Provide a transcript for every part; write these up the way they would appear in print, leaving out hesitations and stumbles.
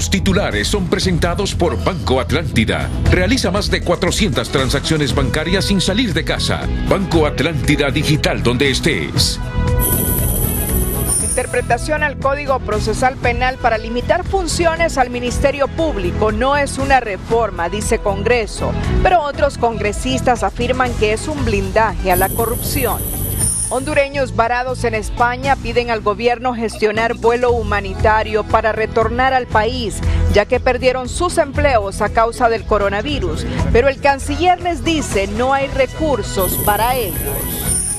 Los titulares son presentados por Banco Atlántida. Realiza más de 400 transacciones bancarias sin salir de casa. Banco Atlántida Digital, donde estés. Interpretación al Código Procesal Penal para limitar funciones al Ministerio Público no es una reforma, dice Congreso, pero otros congresistas afirman que es un blindaje a la corrupción. Hondureños varados en España piden al gobierno gestionar vuelo humanitario para retornar al país, ya que perdieron sus empleos a causa del coronavirus, pero el canciller les dice no hay recursos para ellos.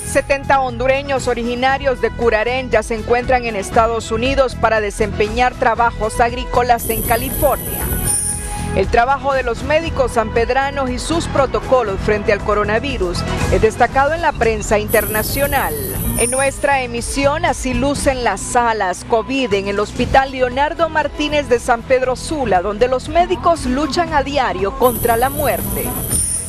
70 hondureños originarios de Curarén ya se encuentran en Estados Unidos para desempeñar trabajos agrícolas en California. El trabajo de los médicos sanpedranos y sus protocolos frente al coronavirus es destacado en la prensa internacional. En nuestra emisión, así lucen las salas COVID en el Hospital Leonardo Martínez de San Pedro Sula, donde los médicos luchan a diario contra la muerte.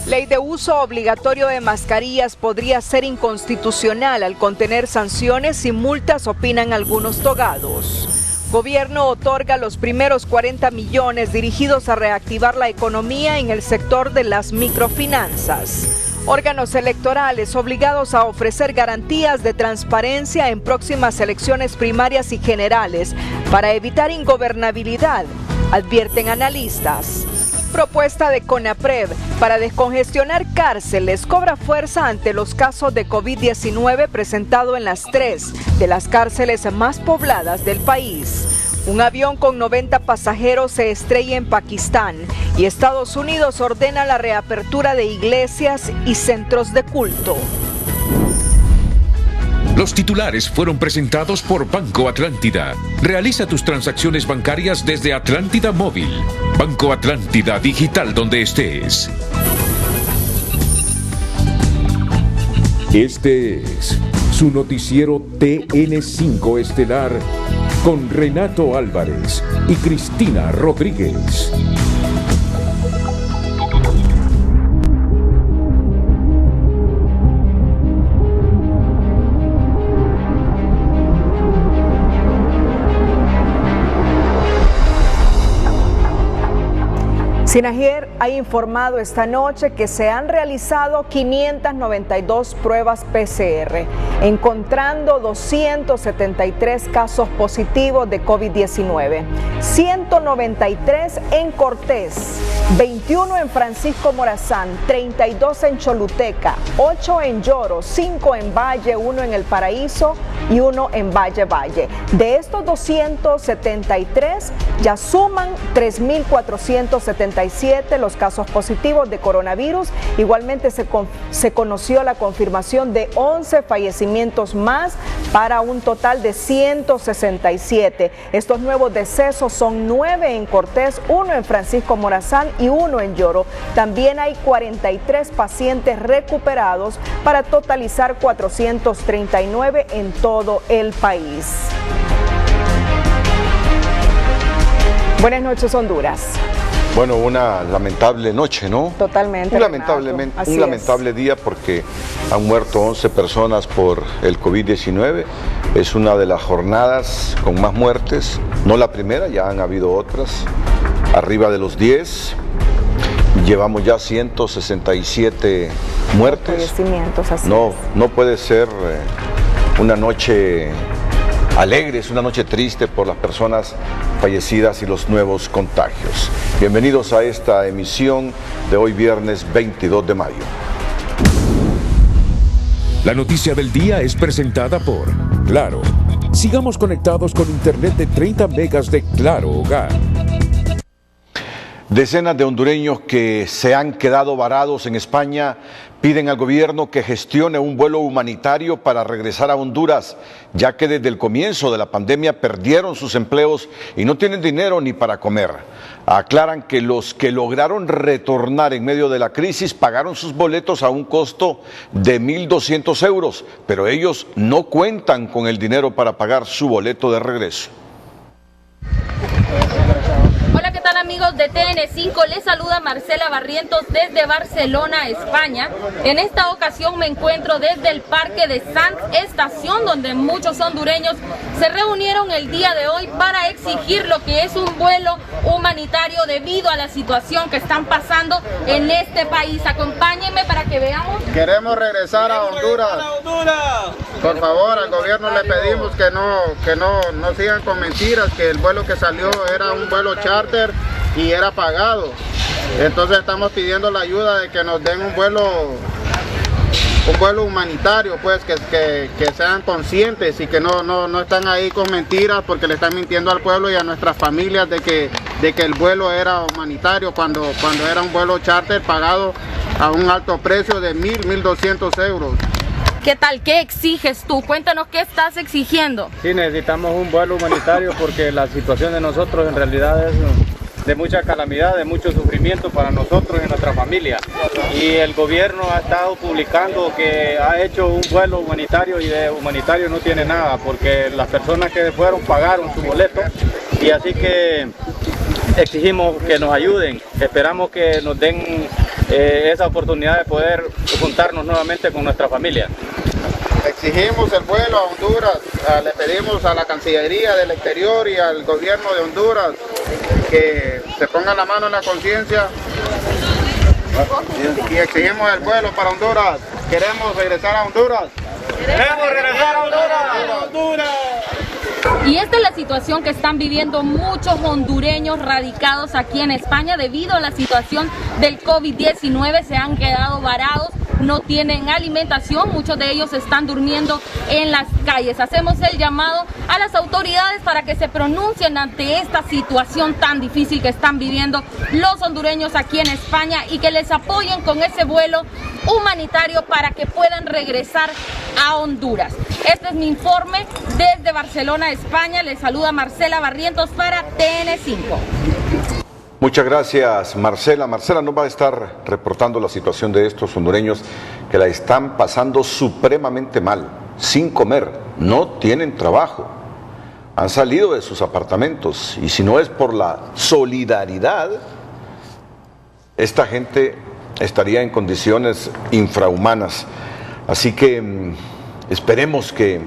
Ley de uso obligatorio de mascarillas podría ser inconstitucional al contener sanciones y multas, opinan algunos togados. Gobierno otorga los primeros 40 millones dirigidos a reactivar la economía en el sector de las microfinanzas. Órganos electorales obligados a ofrecer garantías de transparencia en próximas elecciones primarias y generales para evitar ingobernabilidad, advierten analistas. Propuesta de CONAPRED para descongestionar cárceles cobra fuerza ante los casos de COVID-19 presentado en las 3 de las cárceles más pobladas del país. Un avión con 90 pasajeros se estrella en Pakistán y Estados Unidos ordena la reapertura de iglesias y centros de culto. Los titulares fueron presentados por Banco Atlántida. Realiza tus transacciones bancarias desde Atlántida Móvil. Banco Atlántida Digital, donde estés. Este es su noticiero TN5 Estelar con Renato Álvarez y Cristina Rodríguez. Sinajer ha informado esta noche que se han realizado 592 pruebas PCR, encontrando 273 casos positivos de COVID-19, 193 en Cortés, 21 en Francisco Morazán, 32 en Choluteca, 8 en Lloro, 5 en Valle, 1 en El Paraíso y 1 en Valle. De estos 273 ya suman 3.477 los casos positivos de coronavirus. Igualmente se conoció la confirmación de 11 fallecimientos más para un total de 167. Estos nuevos decesos son 9 en Cortés, 1 en Francisco Morazán y 1 en Lloro. También hay 43 pacientes recuperados para totalizar 439 en todo el país. Buenas noches, Honduras. Bueno, una lamentable noche, ¿no? Totalmente. Un lamentable día porque han muerto 11 personas por el COVID-19. Es una de las jornadas con más muertes, no la primera, ya han habido otras, arriba de los 10. Llevamos ya 167 muertes. Fallecimientos, así no puede ser una noche alegre, es una noche triste por las personas fallecidas y los nuevos contagios. Bienvenidos a esta emisión de hoy viernes 22 de mayo. La noticia del día es presentada por Claro. Sigamos conectados con internet de 30 megas de Claro Hogar. Decenas de hondureños que se han quedado varados en España piden al gobierno que gestione un vuelo humanitario para regresar a Honduras, ya que desde el comienzo de la pandemia perdieron sus empleos y no tienen dinero ni para comer. Aclaran que los que lograron retornar en medio de la crisis pagaron sus boletos a un costo de 1.200 euros, pero ellos no cuentan con el dinero para pagar su boleto de regreso. están, amigos de TN5? Les saluda Marcela Barrientos desde Barcelona, España. En esta ocasión me encuentro desde el Parque de Sant Estación, donde muchos hondureños se reunieron el día de hoy para exigir lo que es un vuelo humanitario debido a la situación que están pasando en este país. Acompáñenme para que veamos. Queremos regresar a Honduras. Por favor, al gobierno le pedimos que no sigan con mentiras, que el vuelo que salió era un vuelo charter y era pagado. Entonces estamos pidiendo la ayuda de que nos den un vuelo humanitario, pues que sean conscientes y que no están ahí con mentiras, porque le están mintiendo al pueblo y a nuestras familias de que el vuelo era humanitario cuando era un vuelo charter pagado a un alto precio de 1.200 euros. ¿Qué tal? ¿Qué exiges tú? Cuéntanos qué estás exigiendo. Sí, necesitamos un vuelo humanitario porque la situación de nosotros en realidad es de mucha calamidad, de mucho sufrimiento para nosotros y nuestra familia. Y el gobierno ha estado publicando que ha hecho un vuelo humanitario y de humanitario no tiene nada, porque las personas que fueron pagaron su boleto, y así que exigimos que nos ayuden. Esperamos que nos den esa oportunidad de poder juntarnos nuevamente con nuestra familia. Exigimos el vuelo a Honduras, le pedimos a la Cancillería del Exterior y al gobierno de Honduras que se pongan la mano en la conciencia y exigimos el vuelo para Honduras. Queremos regresar a Honduras. ¡Queremos regresar a Honduras! Y esta es la situación que están viviendo muchos hondureños radicados aquí en España debido a la situación del COVID-19. Se han quedado varados, no tienen alimentación, muchos de ellos están durmiendo en las calles. Hacemos el llamado a las autoridades para que se pronuncien ante esta situación tan difícil que están viviendo los hondureños aquí en España y que les apoyen con ese vuelo humanitario para que puedan regresar a Honduras. Este es mi informe desde Barcelona, España. Les saluda Marcela Barrientos para TN5. Muchas gracias, Marcela. Marcela nos va a estar reportando la situación de estos hondureños que la están pasando supremamente mal, sin comer, no tienen trabajo, han salido de sus apartamentos y si no es por la solidaridad, esta gente estaría en condiciones infrahumanas. Así que esperemos que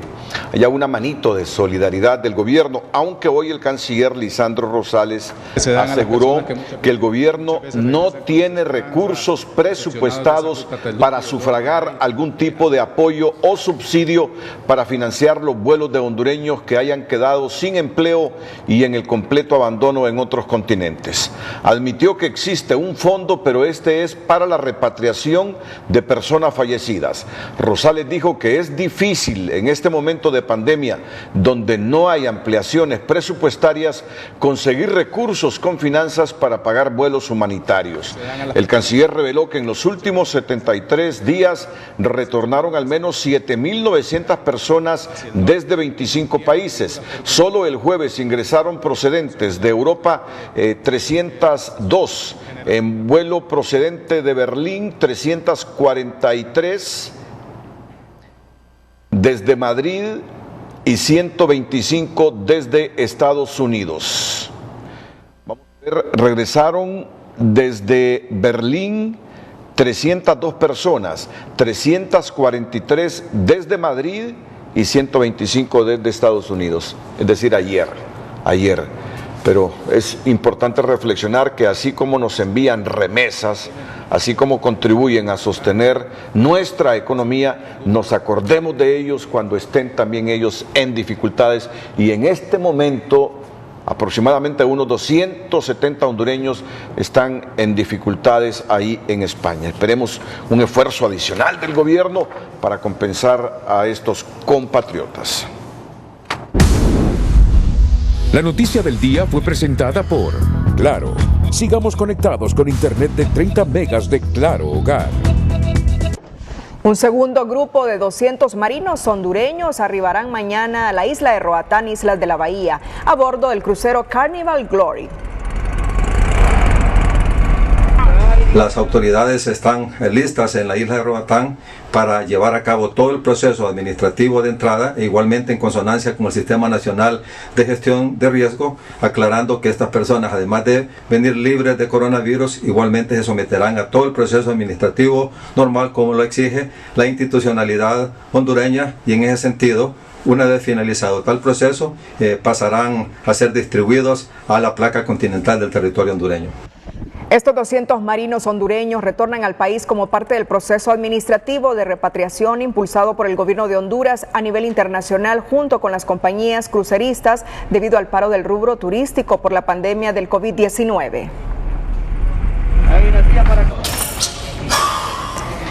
haya una manito de solidaridad del gobierno, aunque hoy el canciller Lisandro Rosales aseguró que el gobierno no tiene recursos presupuestados para sufragar algún tipo de apoyo o subsidio para financiar los vuelos de hondureños que hayan quedado sin empleo y en el completo abandono en otros continentes. Admitió que existe un fondo, pero este es para la repatriación de personas fallecidas. Rosales dijo que es difícil en este momento de pandemia, donde no hay ampliaciones presupuestarias, conseguir recursos con finanzas para pagar vuelos humanitarios. El canciller reveló que en los últimos 73 días retornaron al menos 7.900 personas desde 25 países. Solo el jueves ingresaron procedentes de Europa 302, en vuelo procedente de Berlín 343, desde Madrid y 125 desde Estados Unidos. Vamos a ver, regresaron desde Berlín 302 personas, 343 desde Madrid y 125 desde Estados Unidos, es decir, ayer. Pero es importante reflexionar que así como nos envían remesas, así como contribuyen a sostener nuestra economía, nos acordemos de ellos cuando estén también ellos en dificultades. Y en este momento, aproximadamente unos 270 hondureños están en dificultades ahí en España. Esperemos un esfuerzo adicional del gobierno para compensar a estos compatriotas. La noticia del día fue presentada por Claro. Sigamos conectados con internet de 30 megas de Claro Hogar. Un segundo grupo de 200 marinos hondureños arribarán mañana a la isla de Roatán, Islas de la Bahía, a bordo del crucero Carnival Glory. Las autoridades están listas en la isla de Roatán para llevar a cabo todo el proceso administrativo de entrada, e igualmente en consonancia con el Sistema Nacional de Gestión de Riesgo, aclarando que estas personas, además de venir libres de coronavirus, igualmente se someterán a todo el proceso administrativo normal como lo exige la institucionalidad hondureña, y en ese sentido, una vez finalizado tal proceso, pasarán a ser distribuidos a la placa continental del territorio hondureño. Estos 200 marinos hondureños retornan al país como parte del proceso administrativo de repatriación impulsado por el gobierno de Honduras a nivel internacional junto con las compañías cruceristas debido al paro del rubro turístico por la pandemia del COVID-19.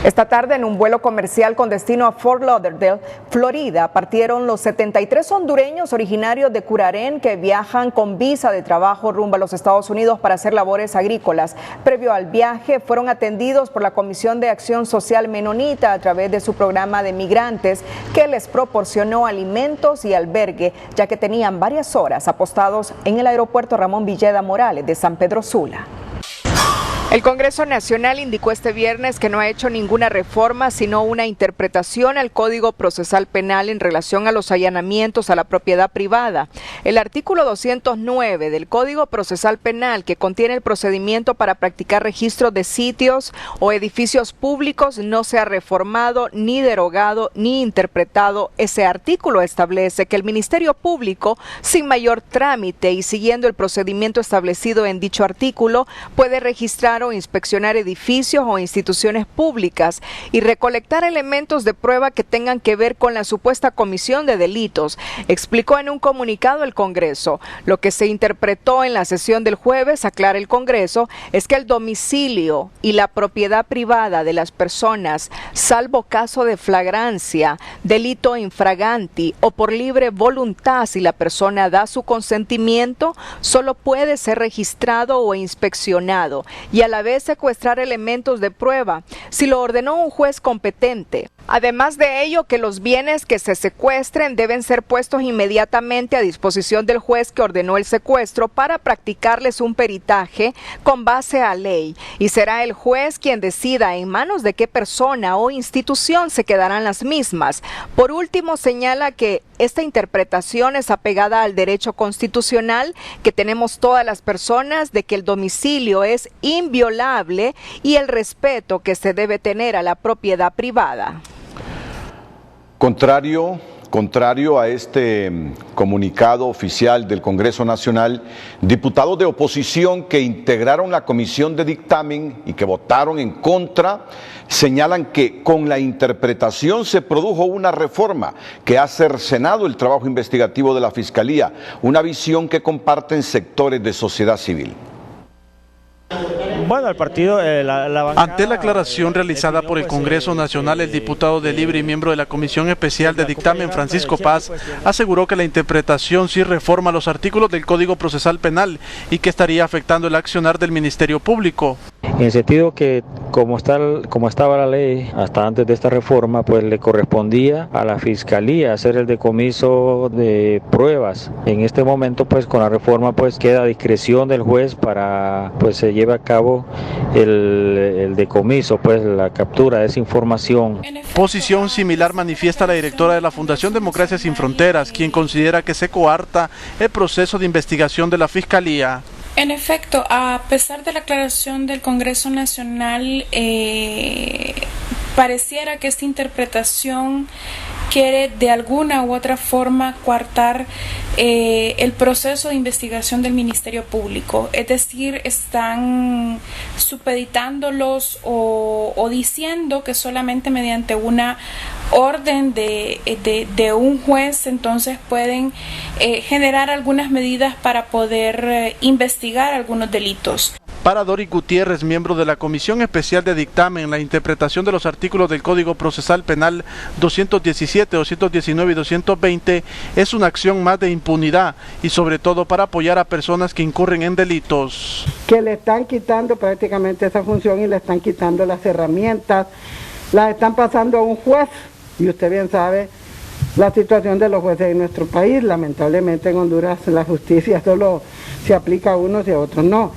Esta tarde, en un vuelo comercial con destino a Fort Lauderdale, Florida, partieron los 73 hondureños originarios de Curarén que viajan con visa de trabajo rumbo a los Estados Unidos para hacer labores agrícolas. Previo al viaje, fueron atendidos por la Comisión de Acción Social Menonita a través de su programa de migrantes, que les proporcionó alimentos y albergue, ya que tenían varias horas apostados en el aeropuerto Ramón Villeda Morales de San Pedro Sula. El Congreso Nacional indicó este viernes que no ha hecho ninguna reforma, sino una interpretación al Código Procesal Penal en relación a los allanamientos a la propiedad privada. El artículo 209 del Código Procesal Penal, que contiene el procedimiento para practicar registros de sitios o edificios públicos, no se ha reformado, ni derogado, ni interpretado. Ese artículo establece que el Ministerio Público, sin mayor trámite y siguiendo el procedimiento establecido en dicho artículo, puede registrar o inspeccionar edificios o instituciones públicas y recolectar elementos de prueba que tengan que ver con la supuesta comisión de delitos, explicó en un comunicado el Congreso. Lo que se interpretó en la sesión del jueves, aclara el Congreso, es que el domicilio y la propiedad privada de las personas, salvo caso de flagrancia, delito infraganti o por libre voluntad, si la persona da su consentimiento, solo puede ser registrado o inspeccionado y a la vez secuestrar elementos de prueba si lo ordenó un juez competente. Además de ello, que los bienes que se secuestren deben ser puestos inmediatamente a disposición del juez que ordenó el secuestro para practicarles un peritaje con base a ley, y será el juez quien decida en manos de qué persona o institución se quedarán las mismas. Por último, señala que esta interpretación es apegada al derecho constitucional que tenemos todas las personas de que el domicilio es inviolable y el respeto que se debe tener a la propiedad privada. Contrario a este comunicado oficial del Congreso Nacional, diputados de oposición que integraron la comisión de dictamen y que votaron en contra, señalan que con la interpretación se produjo una reforma que ha cercenado el trabajo investigativo de la Fiscalía, una visión que comparten sectores de sociedad civil. Bueno, el partido, Ante la aclaración realizada por el Congreso Nacional, el diputado de Libre y miembro de la Comisión Especial de Dictamen, Francisco Paz, aseguró que la interpretación sí reforma los artículos del Código Procesal Penal y que estaría afectando el accionar del Ministerio Público. En el sentido que como estaba la ley hasta antes de esta reforma, pues le correspondía a la Fiscalía hacer el decomiso de pruebas. En este momento, pues con la reforma, pues queda a discreción del juez para pues se lleve a cabo el decomiso, pues la captura de esa información. Posición similar manifiesta la directora de la Fundación Democracia Sin Fronteras, quien considera que se coarta el proceso de investigación de la Fiscalía. En efecto, a pesar de la aclaración del Congreso Nacional, pareciera que esta interpretación quiere de alguna u otra forma coartar el proceso de investigación del Ministerio Público. Es decir, están supeditándolos o diciendo que solamente mediante una orden de un juez entonces pueden generar algunas medidas para poder investigar algunos delitos. Para Dori Gutiérrez, miembro de la Comisión Especial de Dictamen, la interpretación de los artículos del Código Procesal Penal 217, 219 y 220 es una acción más de impunidad y sobre todo para apoyar a personas que incurren en delitos. Que le están quitando prácticamente esa función y le están quitando las herramientas, las están pasando a un juez y usted bien sabe la situación de los jueces en nuestro país. Lamentablemente en Honduras la justicia solo se aplica a unos y a otros no.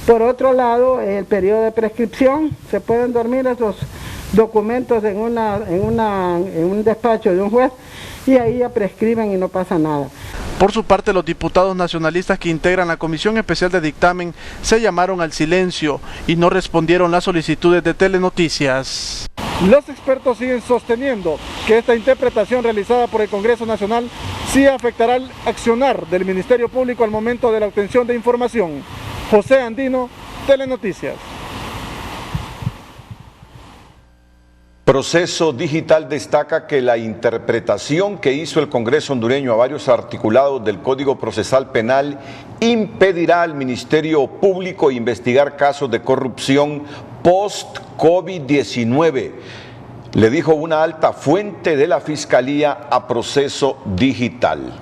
Por otro lado, el periodo de prescripción, se pueden dormir esos documentos en un despacho de un juez y ahí ya prescriben y no pasa nada. Por su parte, los diputados nacionalistas que integran la Comisión Especial de Dictamen se llamaron al silencio y no respondieron las solicitudes de Telenoticias. Los expertos siguen sosteniendo que esta interpretación realizada por el Congreso Nacional sí afectará el accionar del Ministerio Público al momento de la obtención de información. José Andino, Telenoticias. Proceso Digital destaca que la interpretación que hizo el Congreso hondureño a varios articulados del Código Procesal Penal impedirá al Ministerio Público investigar casos de corrupción post-COVID-19, le dijo una alta fuente de la Fiscalía a Proceso Digital.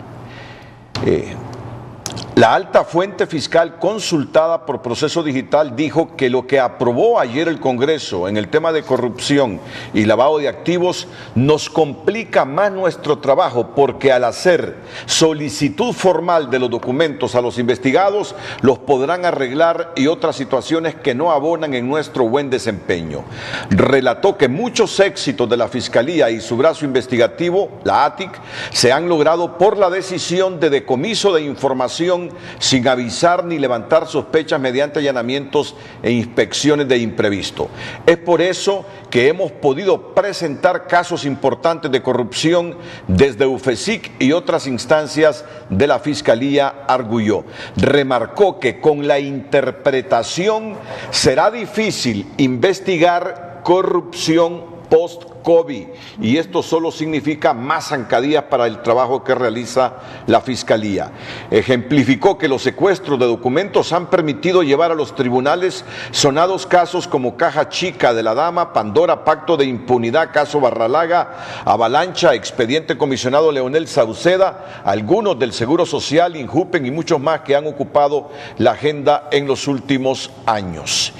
La alta fuente fiscal consultada por Proceso Digital dijo que lo que aprobó ayer el Congreso en el tema de corrupción y lavado de activos nos complica más nuestro trabajo porque al hacer solicitud formal de los documentos a los investigados los podrán arreglar y otras situaciones que no abonan en nuestro buen desempeño. Relató que muchos éxitos de la Fiscalía y su brazo investigativo, la ATIC, se han logrado por la decisión de decomiso de información sin avisar ni levantar sospechas mediante allanamientos e inspecciones de imprevisto. Es por eso que hemos podido presentar casos importantes de corrupción desde UFESIC y otras instancias de la Fiscalía, arguyó. Remarcó que con la interpretación será difícil investigar corrupción post-COVID y esto solo significa más zancadillas para el trabajo que realiza la Fiscalía. Ejemplificó que los secuestros de documentos han permitido llevar a los tribunales sonados casos como Caja Chica de la Dama, Pandora, Pacto de Impunidad, Caso Barralaga, Avalancha, Expediente Comisionado Leonel Sauceda, algunos del Seguro Social, Injupen y muchos más que han ocupado la agenda en los últimos años.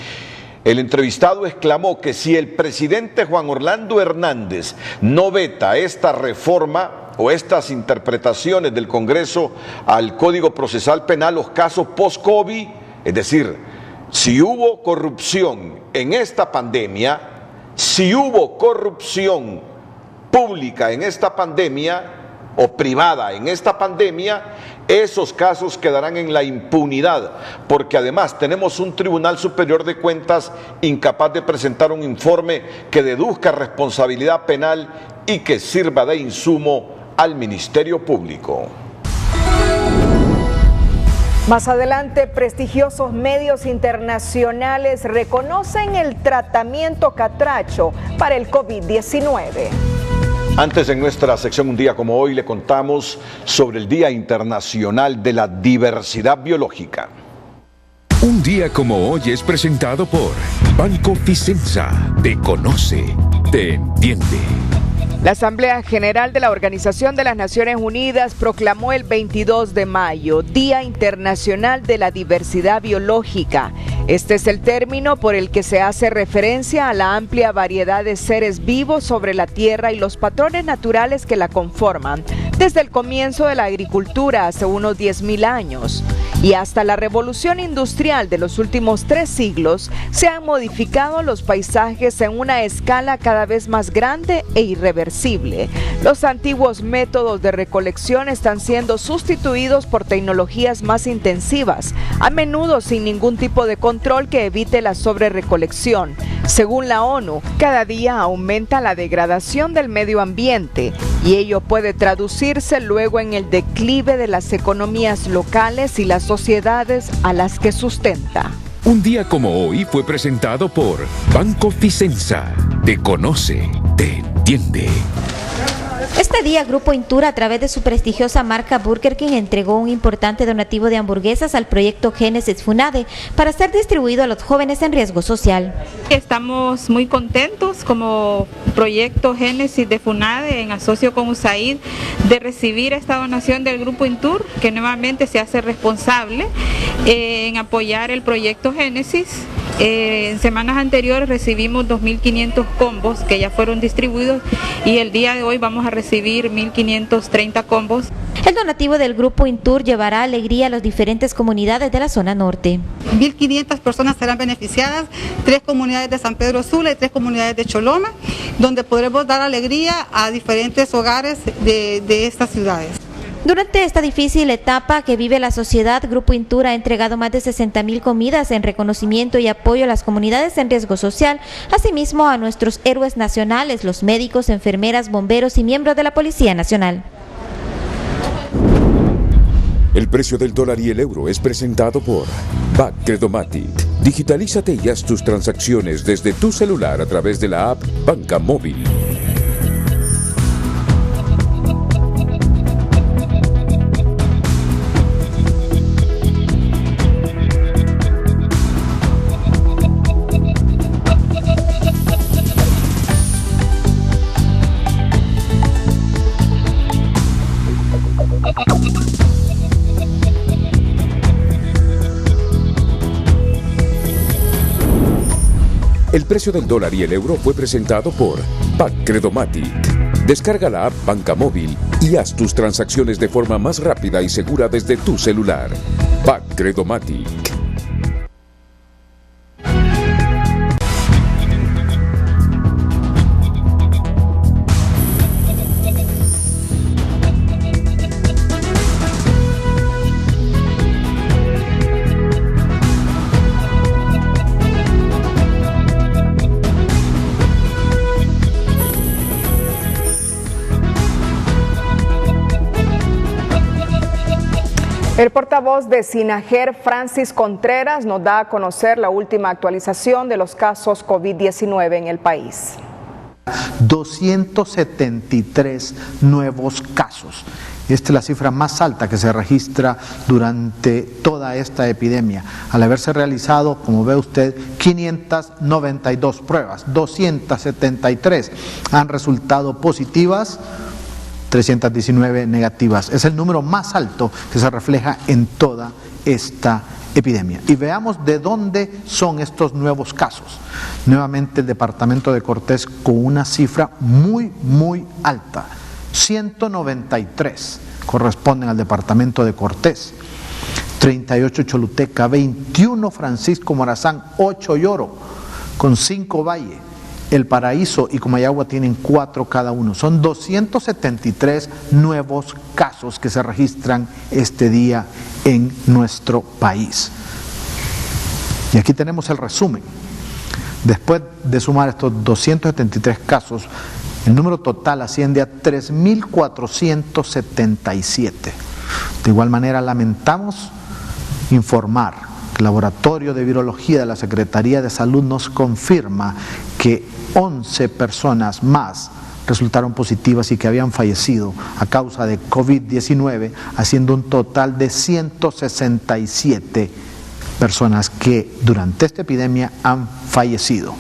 El entrevistado exclamó que si el presidente Juan Orlando Hernández no veta esta reforma o estas interpretaciones del Congreso al Código Procesal Penal, los casos post-COVID, es decir, si hubo corrupción en esta pandemia, si hubo corrupción pública en esta pandemia o privada en esta pandemia, esos casos quedarán en la impunidad, porque además tenemos un Tribunal Superior de Cuentas incapaz de presentar un informe que deduzca responsabilidad penal y que sirva de insumo al Ministerio Público. Más adelante, prestigiosos medios internacionales reconocen el tratamiento catracho para el COVID-19. Antes, en nuestra sección Un Día Como Hoy, le contamos sobre el Día Internacional de la Diversidad Biológica. Un Día Como Hoy es presentado por Banco Vicenza. Te conoce, te entiende. La Asamblea General de la Organización de las Naciones Unidas proclamó el 22 de mayo, Día Internacional de la Diversidad Biológica. Este es el término por el que se hace referencia a la amplia variedad de seres vivos sobre la Tierra y los patrones naturales que la conforman, desde el comienzo de la agricultura hace unos 10.000 años y hasta la revolución industrial de los últimos 3 siglos, se han modificado los paisajes en una escala cada vez más grande e irreversible. Los antiguos métodos de recolección están siendo sustituidos por tecnologías más intensivas, a menudo sin ningún tipo de control que evite la sobrerecolección. Según la ONU, cada día aumenta la degradación del medio ambiente y ello puede traducirse luego en el declive de las economías locales y las sociedades a las que sustenta. Un Día Como Hoy fue presentado por Banco Vicenza. Te conoce, te entiende. Este día, Grupo Intura, a través de su prestigiosa marca Burger King, entregó un importante donativo de hamburguesas al proyecto Génesis FUNADE para ser distribuido a los jóvenes en riesgo social. Estamos muy contentos como proyecto Génesis de FUNADE, en asocio con USAID, de recibir esta donación del Grupo Intur, que nuevamente se hace responsable en apoyar el proyecto Génesis En semanas anteriores recibimos 2.500 combos que ya fueron distribuidos y el día de hoy vamos a recibir 1.530 combos. El donativo del Grupo Intur llevará alegría a las diferentes comunidades de la zona norte. 1.500 personas serán beneficiadas, 3 comunidades de San Pedro Sula y 3 comunidades de Choloma, donde podremos dar alegría a diferentes hogares de estas ciudades. Durante esta difícil etapa que vive la sociedad, Grupo Intur ha entregado más de 60.000 comidas en reconocimiento y apoyo a las comunidades en riesgo social, asimismo a nuestros héroes nacionales, los médicos, enfermeras, bomberos y miembros de la Policía Nacional. El precio del dólar y el euro es presentado por Bacredomatic. Digitalízate y haz tus transacciones desde tu celular a través de la app Banca Móvil. El precio del dólar y el euro fue presentado por Bacredomatic. Descarga la app Banca Móvil y haz tus transacciones de forma más rápida y segura desde tu celular. Bacredomatic. El portavoz de SINAGER, Francis Contreras, nos da a conocer la última actualización de los casos COVID-19 en el país. 273 nuevos casos. Esta es la cifra más alta que se registra durante toda esta epidemia, al haberse realizado, como ve usted, 592 pruebas, 273 han resultado positivas, 319 negativas. Es el número más alto que se refleja en toda esta epidemia. Y veamos de dónde son estos nuevos casos. Nuevamente el departamento de Cortés con una cifra muy alta. 193 corresponden al departamento de Cortés, 38 Choluteca, 21 Francisco Morazán, 8 Lloro, con 5 Valle. El Paraíso y Comayagua tienen 4 cada uno. Son 273 nuevos casos que se registran este día en nuestro país. Y aquí tenemos el resumen. Después de sumar estos 273 casos, el número total asciende a 3.477. De igual manera, lamentamos informar que el Laboratorio de Virología de la Secretaría de Salud nos confirma que 11 personas más resultaron positivas y que habían fallecido a causa de COVID-19, haciendo un total de 167 personas que durante esta epidemia han fallecido.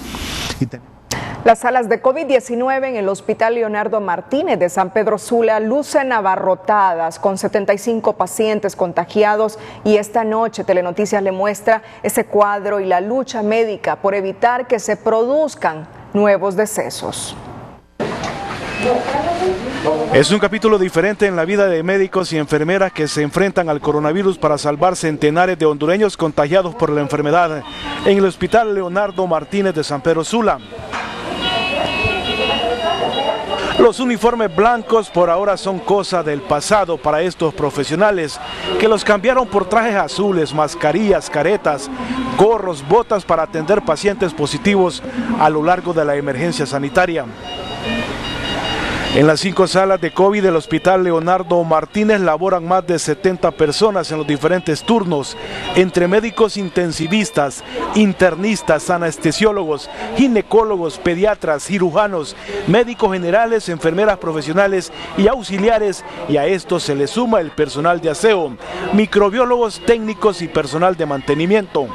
Las salas de COVID-19 en el Hospital Leonardo Martínez de San Pedro Sula lucen abarrotadas con 75 pacientes contagiados y esta noche Telenoticias le muestra ese cuadro y la lucha médica por evitar que se produzcan nuevos decesos. Es un capítulo diferente en la vida de médicos y enfermeras que se enfrentan al coronavirus para salvar centenares de hondureños contagiados por la enfermedad en el Hospital Leonardo Martínez de San Pedro Sula. Los uniformes blancos por ahora son cosa del pasado para estos profesionales que los cambiaron por trajes azules, mascarillas, caretas, gorros, botas para atender pacientes positivos a lo largo de la emergencia sanitaria. En las 5 salas de COVID del Hospital Leonardo Martínez laboran más de 70 personas en los diferentes turnos, entre médicos intensivistas, internistas, anestesiólogos, ginecólogos, pediatras, cirujanos, médicos generales, enfermeras profesionales y auxiliares, y a esto se le suma el personal de aseo, microbiólogos, técnicos y personal de mantenimiento.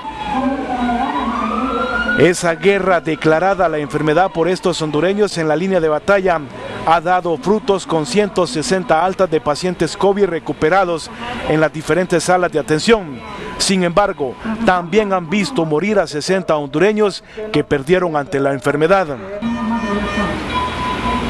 Esa guerra declarada a la enfermedad por estos hondureños en la línea de batalla ha dado frutos con 160 altas de pacientes COVID recuperados en las diferentes salas de atención. Sin embargo, también han visto morir a 60 hondureños que perdieron ante la enfermedad.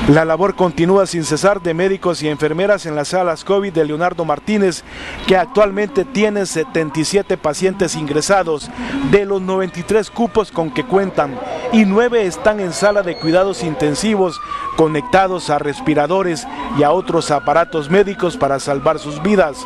La labor continúa sin cesar de médicos y enfermeras en las salas COVID de Leonardo Martínez, que actualmente tiene 77 pacientes ingresados de los 93 cupos con que cuentan, y 9 están en sala de cuidados intensivos conectados a respiradores y a otros aparatos médicos para salvar sus vidas.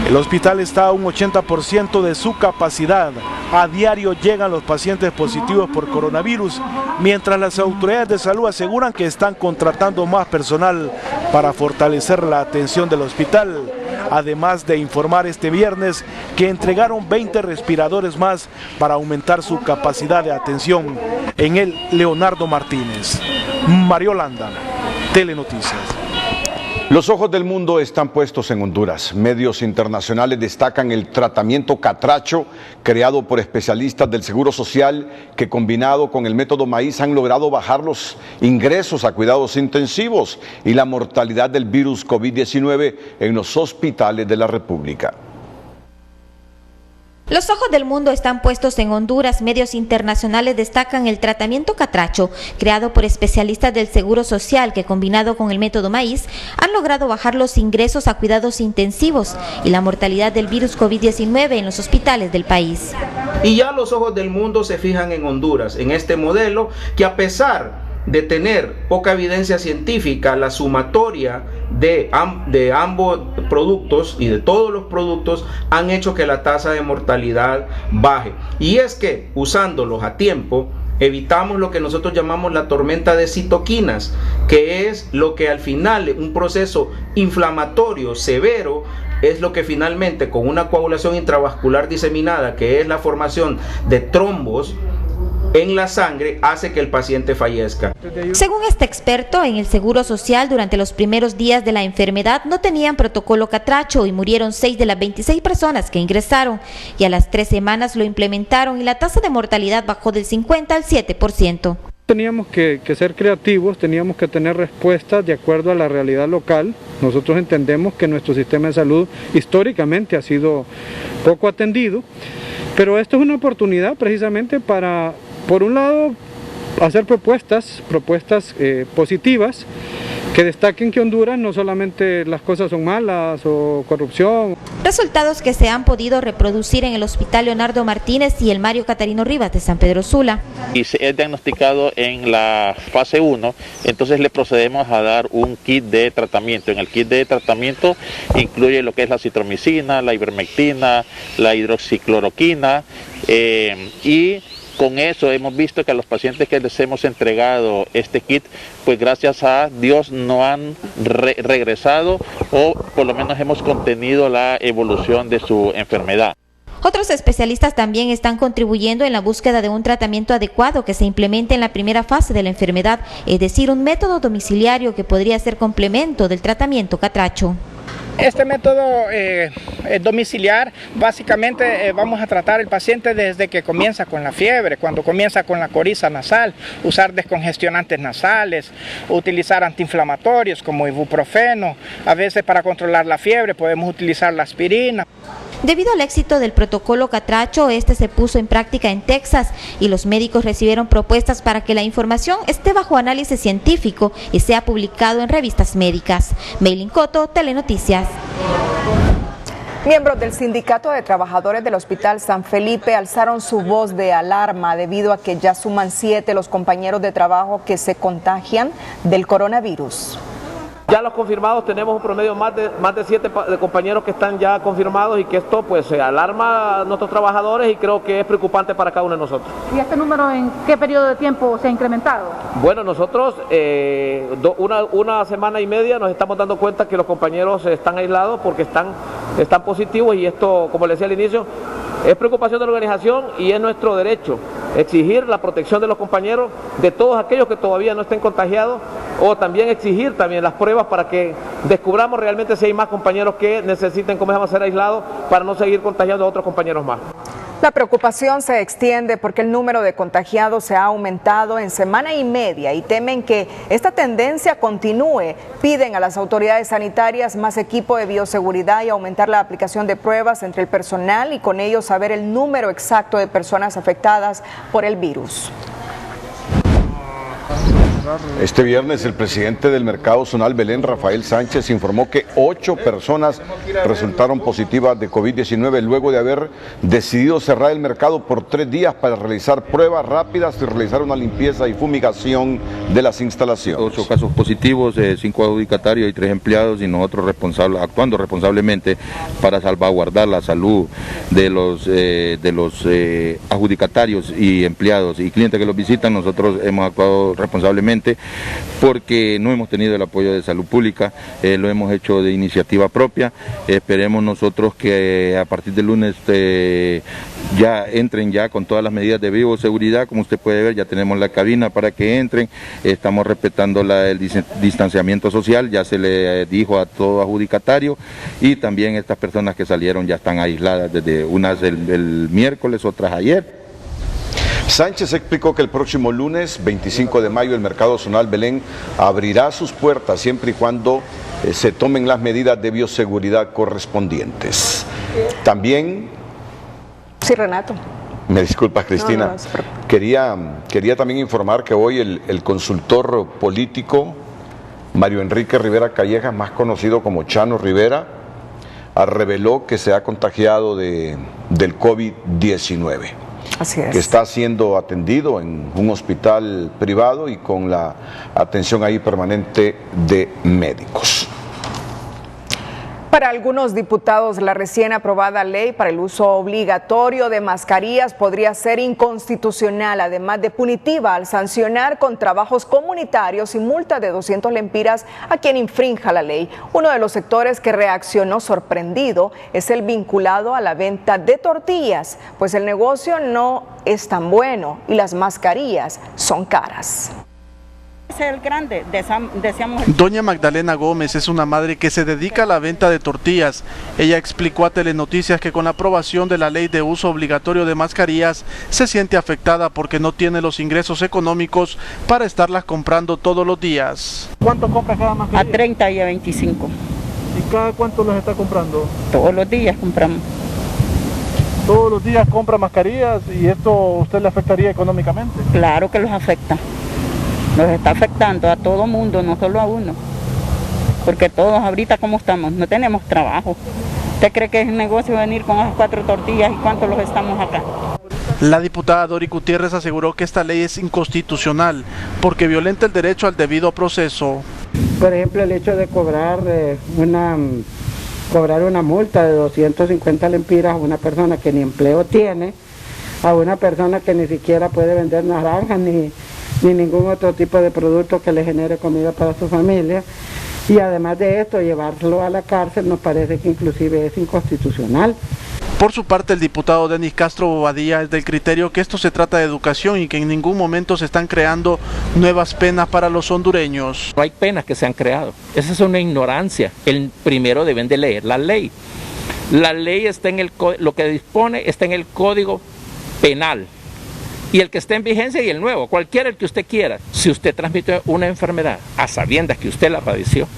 El hospital está a un 80% de su capacidad. A diario llegan los pacientes positivos por coronavirus, mientras las autoridades de salud aseguran que están contratando más personal para fortalecer la atención del hospital. Además de informar este viernes que entregaron 20 respiradores más para aumentar su capacidad de atención en el Leonardo Martínez. Mario Landa, Telenoticias. Los ojos del mundo están puestos en Honduras. Medios internacionales destacan el tratamiento catracho creado por especialistas del Seguro Social que, combinado con el método maíz, han logrado bajar los ingresos a cuidados intensivos y la mortalidad del virus COVID-19 en los hospitales de la República. Los ojos del mundo están puestos en Honduras. Medios internacionales destacan el tratamiento catracho, creado por especialistas del Seguro Social, que combinado con el método maíz, han logrado bajar los ingresos a cuidados intensivos y la mortalidad del virus COVID-19 en los hospitales del país. Y ya los ojos del mundo se fijan en Honduras, en este modelo que, a pesar de tener poca evidencia científica, la sumatoria de ambos productos y de todos los productos han hecho que la tasa de mortalidad baje. Y es que, usándolos a tiempo, evitamos lo que nosotros llamamos la tormenta de citoquinas, que es lo que al final, un proceso inflamatorio severo, es lo que finalmente, con una coagulación intravascular diseminada, que es la formación de trombos en la sangre, hace que el paciente fallezca. Según este experto, en el Seguro Social, durante los primeros días de la enfermedad no tenían protocolo catracho y murieron 6 de las 26 personas que ingresaron, y a las 3 semanas lo implementaron y la tasa de mortalidad bajó del 50 al 7%. Teníamos que ser creativos, teníamos que tener respuestas de acuerdo a la realidad local. Nosotros entendemos que nuestro sistema de salud históricamente ha sido poco atendido, pero esto es una oportunidad precisamente para, por un lado, hacer propuestas positivas que destaquen que Honduras no solamente las cosas son malas o corrupción. Resultados que se han podido reproducir en el Hospital Leonardo Martínez y el Mario Catarino Rivas de San Pedro Sula. Y se es diagnosticado en la fase 1, entonces le procedemos a dar un kit de tratamiento. En el kit de tratamiento incluye lo que es la citromicina, la ivermectina, la hidroxicloroquina y con eso hemos visto que a los pacientes que les hemos entregado este kit, pues gracias a Dios no han regresado o por lo menos hemos contenido la evolución de su enfermedad. Otros especialistas también están contribuyendo en la búsqueda de un tratamiento adecuado que se implemente en la primera fase de la enfermedad, es decir, un método domiciliario que podría ser complemento del tratamiento catracho. Este método domiciliar, básicamente vamos a tratar al paciente desde que comienza con la fiebre, cuando comienza con la coriza nasal, usar descongestionantes nasales, utilizar antiinflamatorios como ibuprofeno, a veces para controlar la fiebre podemos utilizar la aspirina. Debido al éxito del protocolo catracho, este se puso en práctica en Texas y los médicos recibieron propuestas para que la información esté bajo análisis científico y sea publicado en revistas médicas. Meilin Coto, Telenoticias. Miembros del Sindicato de Trabajadores del Hospital San Felipe alzaron su voz de alarma debido a que ya suman 7 los compañeros de trabajo que se contagian del coronavirus. Ya los confirmados tenemos un promedio más de 7 compañeros que están ya confirmados y que esto pues alarma a nuestros trabajadores y creo que es preocupante para cada uno de nosotros. ¿Y este número en qué periodo de tiempo se ha incrementado? Bueno, nosotros una semana y media nos estamos dando cuenta que los compañeros están aislados porque están positivos y esto, como les decía al inicio, es preocupación de la organización y es nuestro derecho exigir la protección de los compañeros, de todos aquellos que todavía no estén contagiados, o también exigir también las pruebas para que descubramos realmente si hay más compañeros que necesiten ser aislados para no seguir contagiando a otros compañeros más. La preocupación se extiende porque el número de contagiados se ha aumentado en semana y media y temen que esta tendencia continúe. Piden a las autoridades sanitarias más equipo de bioseguridad y aumentar la aplicación de pruebas entre el personal y con ello saber el número exacto de personas afectadas por el virus. Este viernes el presidente del Mercado Zonal Belén, Rafael Sánchez, informó que 8 personas resultaron positivas de COVID-19 luego de haber decidido cerrar el mercado por 3 días para realizar pruebas rápidas y realizar una limpieza y fumigación de las instalaciones. 8 casos positivos, 5 adjudicatarios y 3 empleados, y nosotros actuando responsablemente para salvaguardar la salud de los adjudicatarios y empleados y clientes que los visitan. Nosotros hemos actuado responsablemente porque no hemos tenido el apoyo de salud pública, lo hemos hecho de iniciativa propia. Esperemos nosotros que a partir del lunes ya entren ya con todas las medidas de bioseguridad. Como usted puede ver, ya tenemos la cabina para que entren, estamos respetando el distanciamiento social, ya se le dijo a todo adjudicatario, y también estas personas que salieron ya están aisladas, desde unas el miércoles, otras ayer. Sánchez explicó que el próximo lunes 25 de mayo el Mercado Zonal Belén abrirá sus puertas siempre y cuando se tomen las medidas de bioseguridad correspondientes. También... Sí, Renato. Me disculpas, Cristina. Quería también informar que hoy el consultor político Mario Enrique Rivera Callejas, más conocido como Chano Rivera, reveló que se ha contagiado del COVID-19. Así es. Que está siendo atendido en un hospital privado y con la atención ahí permanente de médicos. Para algunos diputados, la recién aprobada ley para el uso obligatorio de mascarillas podría ser inconstitucional, además de punitiva, al sancionar con trabajos comunitarios y multa de 200 lempiras a quien infrinja la ley. Uno de los sectores que reaccionó sorprendido es el vinculado a la venta de tortillas, pues el negocio no es tan bueno y las mascarillas son caras. El grande, deseamos... Doña Magdalena Gómez es una madre que se dedica a la venta de tortillas. Ella explicó a Telenoticias que con la aprobación de la ley de uso obligatorio de mascarillas se siente afectada porque no tiene los ingresos económicos para estarlas comprando todos los días. ¿Cuánto compra cada mascarilla? A 30 y a 25. ¿Y cada cuánto los está comprando? Todos los días compramos. ¿Todos los días compra mascarillas y esto a usted le afectaría económicamente? Claro que los afecta. Nos está afectando a todo mundo, no solo a uno. Porque todos ahorita como estamos, no tenemos trabajo. ¿Usted cree que es negocio venir con esas 4 tortillas y cuántos los estamos acá? La diputada Dori Gutiérrez aseguró que esta ley es inconstitucional porque violenta el derecho al debido proceso. Por ejemplo, el hecho de cobrar una multa de 250 lempiras a una persona que ni empleo tiene, a una persona que ni siquiera puede vender naranjas ni ningún otro tipo de producto que le genere comida para su familia, y además de esto llevarlo a la cárcel nos parece que inclusive es inconstitucional. Por su parte, el diputado Denis Castro Bobadilla es del criterio que esto se trata de educación y que en ningún momento se están creando nuevas penas para los hondureños. No hay penas que se han creado, esa es una ignorancia. El primero deben de leer la ley. La ley está en lo que dispone está en el Código Penal. Y el que esté en vigencia y el nuevo, cualquiera el que usted quiera. Si usted transmite una enfermedad a sabiendas que usted la padeció,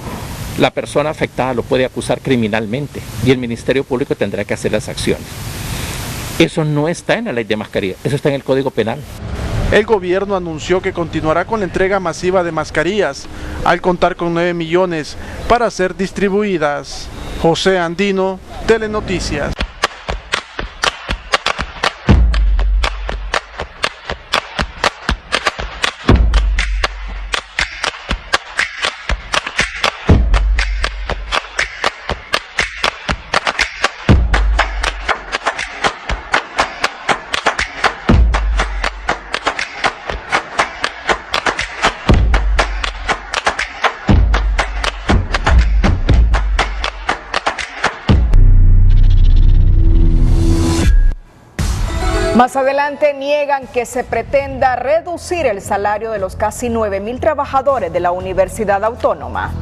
la persona afectada lo puede acusar criminalmente y el Ministerio Público tendrá que hacer las acciones. Eso no está en la ley de mascarilla, eso está en el Código Penal. El gobierno anunció que continuará con la entrega masiva de mascarillas, al contar con 9 millones para ser distribuidas. José Andino, Telenoticias. Más adelante niegan que se pretenda reducir el salario de los casi 9,000 trabajadores de la Universidad Autónoma.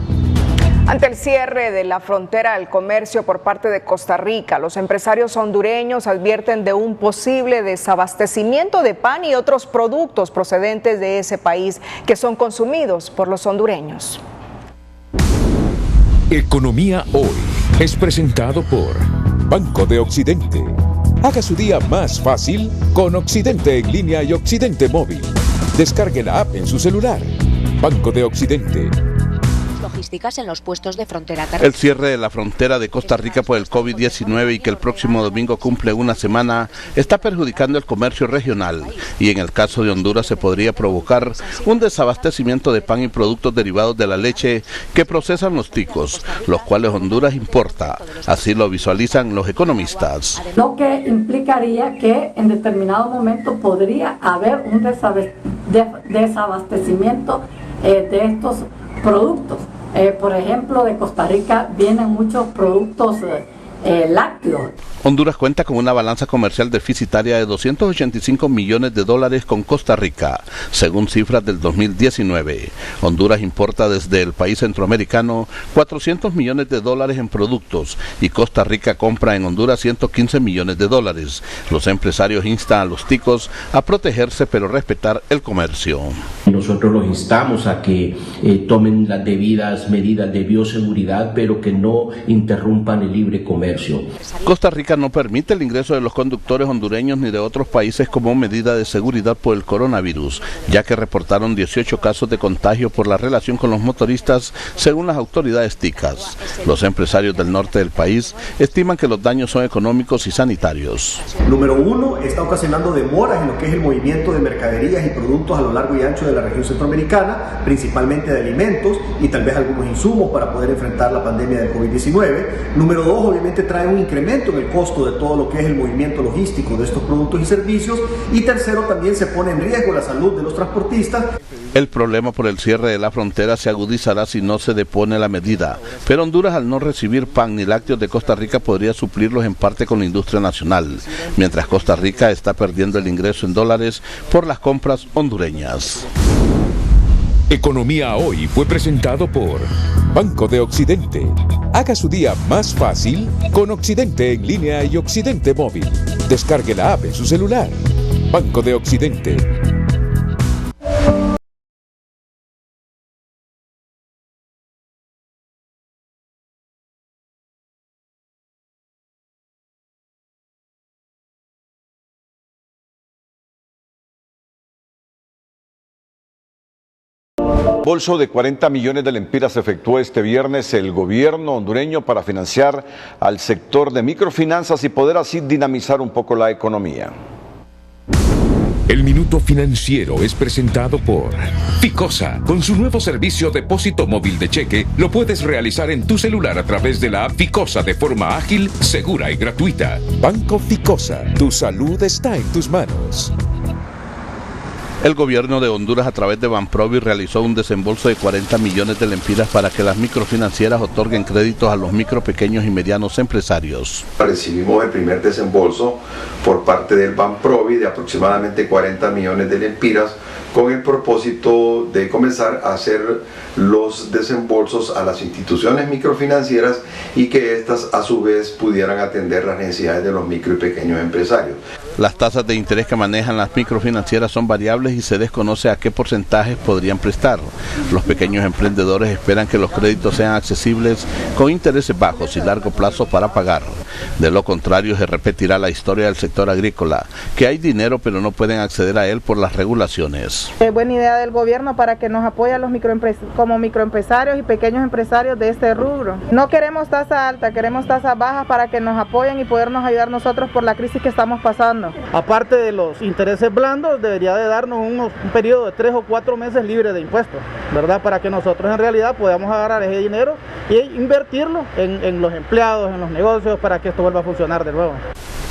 Ante el cierre de la frontera al comercio por parte de Costa Rica, los empresarios hondureños advierten de un posible desabastecimiento de pan y otros productos procedentes de ese país que son consumidos por los hondureños. Economía Hoy es presentado por Banco de Occidente. Haga su día más fácil con Occidente en línea y Occidente móvil. Descargue la app en su celular. Banco de Occidente. Logísticas en los puestos de frontera terrestre. El cierre de la frontera de Costa Rica por el COVID-19 y que el próximo domingo cumple una semana está perjudicando el comercio regional y en el caso de Honduras se podría provocar un desabastecimiento de pan y productos derivados de la leche que procesan los ticos, los cuales Honduras importa. Así lo visualizan los economistas. Lo que implicaría que en determinado momento podría haber un desabastecimiento de estos productos. Por ejemplo, de Costa Rica vienen muchos productos lácteos. Honduras cuenta con una balanza comercial deficitaria de $285 millones con Costa Rica, según cifras del 2019. Honduras importa desde el país centroamericano $400 millones en productos y Costa Rica compra en Honduras $115 millones. Los empresarios instan a los ticos a protegerse pero respetar el comercio. Nosotros los instamos a que tomen las debidas medidas de bioseguridad, pero que no interrumpan el libre comercio. Costa Rica no permite el ingreso de los conductores hondureños ni de otros países como medida de seguridad por el coronavirus, ya que reportaron 18 casos de contagio por la relación con los motoristas, según las autoridades ticas. Los empresarios del norte del país estiman que los daños son económicos y sanitarios. Número uno, está ocasionando demoras en lo que es el movimiento de mercaderías y productos a lo largo y ancho de la región centroamericana, principalmente de alimentos y tal vez algunos insumos para poder enfrentar la pandemia del COVID-19. Número dos, obviamente trae un incremento en el costo de todo lo que es el movimiento logístico de estos productos y servicios. Y tercero, también se pone en riesgo la salud de los transportistas. El problema por el cierre de la frontera se agudizará si no se depone la medida, pero Honduras, al no recibir pan ni lácteos de Costa Rica, podría suplirlos en parte con la industria nacional, mientras Costa Rica está perdiendo el ingreso en dólares por las compras hondureñas. Economía Hoy fue presentado por Banco de Occidente. Haga su día más fácil con Occidente en línea y Occidente móvil. Descargue la app en su celular. Banco de Occidente. Bolso de 40 millones de lempiras efectuó este viernes el gobierno hondureño para financiar al sector de microfinanzas y poder así dinamizar un poco la economía. El Minuto Financiero es presentado por Ficosa. Con su nuevo servicio Depósito Móvil de Cheque, lo puedes realizar en tu celular a través de la app Ficosa de forma ágil, segura y gratuita. Banco Ficosa, tu salud está en tus manos. El gobierno de Honduras, a través de Banprovi, realizó un desembolso de 40 millones de lempiras para que las microfinancieras otorguen créditos a los micro, pequeños y medianos empresarios. Recibimos el primer desembolso por parte del Banprovi de aproximadamente 40 millones de lempiras con el propósito de comenzar a hacer los desembolsos a las instituciones microfinancieras y que éstas a su vez pudieran atender las necesidades de los micro y pequeños empresarios. Las tasas de interés que manejan las microfinancieras son variables y se desconoce a qué porcentajes podrían prestar. Los pequeños emprendedores esperan que los créditos sean accesibles con intereses bajos y largo plazo para pagar. De lo contrario, se repetirá la historia del sector agrícola, que hay dinero pero no pueden acceder a él por las regulaciones. Buena idea del gobierno para que nos apoye a los como microempresarios y pequeños empresarios de este rubro. No queremos tasa alta, queremos tasas bajas para que nos apoyen y podernos ayudar nosotros por la crisis que estamos pasando. Aparte de los intereses blandos, debería de darnos un periodo de 3 o 4 meses libre de impuestos, ¿verdad? Para que nosotros en realidad podamos agarrar ese dinero y invertirlo en los empleados, en los negocios, para que esto vuelva a funcionar de nuevo.